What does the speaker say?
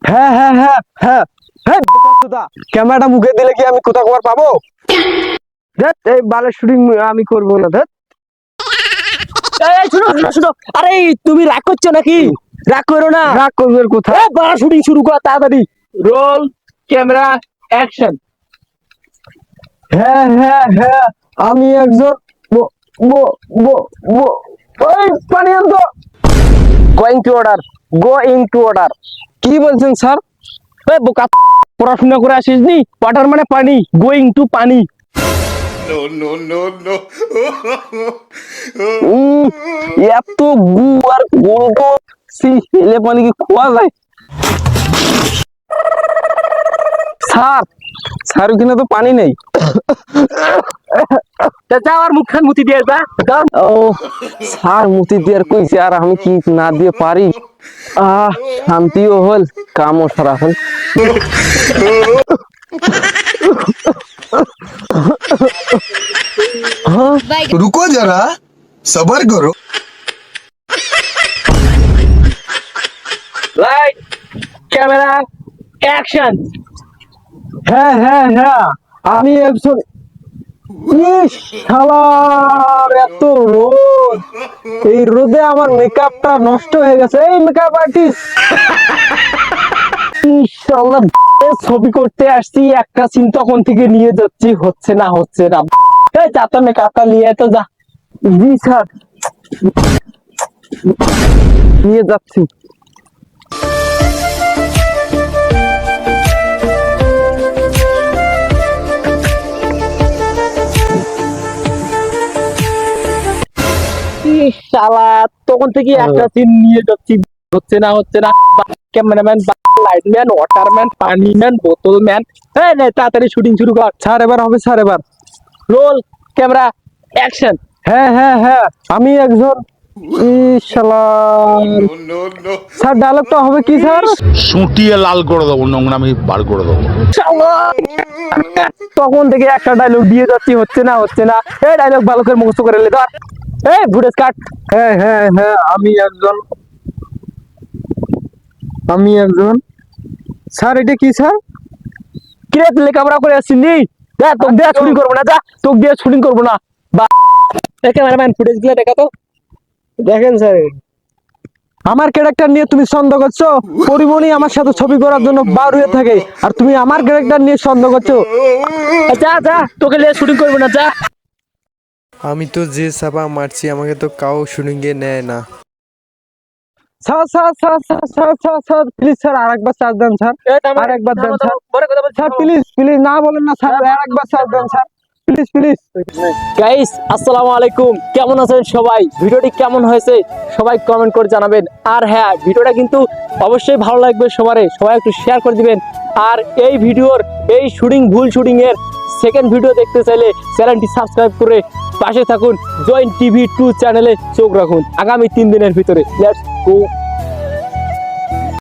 হ্যাঁ হ্যাঁ হ্যাঁ হ্যাঁ হ্যাঁ ক্যামেরাটা মুখে দিলে কি আমি কোথা খবর পাবো? ধ্যাৎ, এই বালের শুটিং আমি করবো না। ধ্যাৎ, এই শুনো শুনো শুনো, আরে তুমি রাগ করছো নাকি? রাগ করো না। রাগ করবেন কোথায়? বড় শুটিং শুরু কর তাড়াতাড়ি। Roll camera action. হ্যাঁ হ্যাঁ হ্যাঁ আমি একজন বো- বো- বো- বো- ওই পানি আনতো। Going to order, going to order. কি বলছেন স্যার? এই বোকা, পড়াশোনা করে আসিস নি? ওয়াটার মানে পানি, গোয়িং টু পানি। No, no, no, no. এত গু আর গোলটো ছেলে পানি কি খোয়া যায়? স্যার, স্যার ওখানে তো পানি নেই। যা আর মুখখান মুতি দিয়ে যা। ও স্যার মুতি দিয়ে কইছে, আর আমি কি না দিয়ে পারি? শান্তিও হল, কামও সারা হল। रुको जरा सबर करो। Light camera action. হ্যাঁ হ্যাঁ হ্যাঁ আমি একজন। ইস, শালার এত রোদ, এই রোদে আমার মেকআপটা নষ্ট হয়ে গেছে। এই মেকআপ আর্টিস্ট, ইনশাআল্লাহ ছবি করতে আসছি, একটা সিন তখন থেকে নিয়ে যাচ্ছি, হচ্ছে না হচ্ছে না। এই যা তো মেকআপটা নিয়ে তো যা। জি স্যার, নিয়ে যাচ্ছি। শালা তখন থেকে একটা সিন নিয়ে যাচ্ছি, হচ্ছে না হচ্ছে না। ক্যামেরাম্যান, লাইটম্যান, ওয়াটারম্যান, পানিম্যান, বোতল ম্যান। এই নে তাড়াতাড়ি শুটিং শুরু কর। স্যার এবার হবে, স্যার এবার। Roll camera action. হ্যাঁ হ্যাঁ হ্যাঁ আমি একজন। ইনশাআল্লাহ No, no, no. স্যার, ডায়লগটা হবে কি স্যার? সুটিয়ে লাল করে দেবো, নোংরামি বার করে দেবো। তখন থেকে একটা ডায়লগ দিয়ে যাচ্ছি, হচ্ছে না হচ্ছে না। এই ডায়লগ ভালো করে মুখস্থ করে লে ধর। এই ফুটেজ কাট। হ্যাঁ হ্যাঁ হ্যাঁ আমি একজন। আমি একজন। স্যার এটা কি স্যার? কিরে তুই লেখাপড়া করে আসছিলি? যা, তোকে দিয়ে শুটিং করবো না, যা তোকে দিয়ে শুটিং করবো না। বা ক্যামেরাম্যান ফুটেজ গুলো দেখা তো। দেখেন স্যার, আমার ক্যারেক্টার নিয়ে তুমি সন্দেহ করছো? পরিমণি আমার সাথে ছবি করার জন্য বার হয়ে থাকে, আর তুমি আমার ক্যারেক্টার নিয়ে সন্দেহ করছো? যা যা, তোকে নিয়ে শুটিং করবো না, যা। আমি তো যে চাপা মারছি আমাকে তো কাউ শুটিংয়ে নেয় না। Sir sir sir sir sir sir sir please sir আরেকবার চার্জ দেন স্যার, আরেকবার দেন স্যার। স্যার প্লিজ প্লিজ, না বলেন না স্যার, আরেকবার চার্জ দেন স্যার, প্লিজ প্লিজ। গাইস আসসালামু আলাইকুম, কেমন আছেন সবাই? ভিডিওটি কেমন হয়েছে সবাই কমেন্ট করে জানাবেন। আর হ্যাঁ, ভিডিওটা কিন্তু অবশ্যই ভালো লাগবে সবারই, সবাই একটু শেয়ার করে দিবেন। আর এই ভিডিওর, এই শুটিং ভুল শুটিং এর সেকেন্ড ভিডিও দেখতে চাইলে চ্যানেলটি সাবস্ক্রাইব করে পাশে থাকুন। জয়েন টিভি 2 চ্যানেলে চোখ রাখুন আগামী 3 দিনের ভিতরে। Let's go.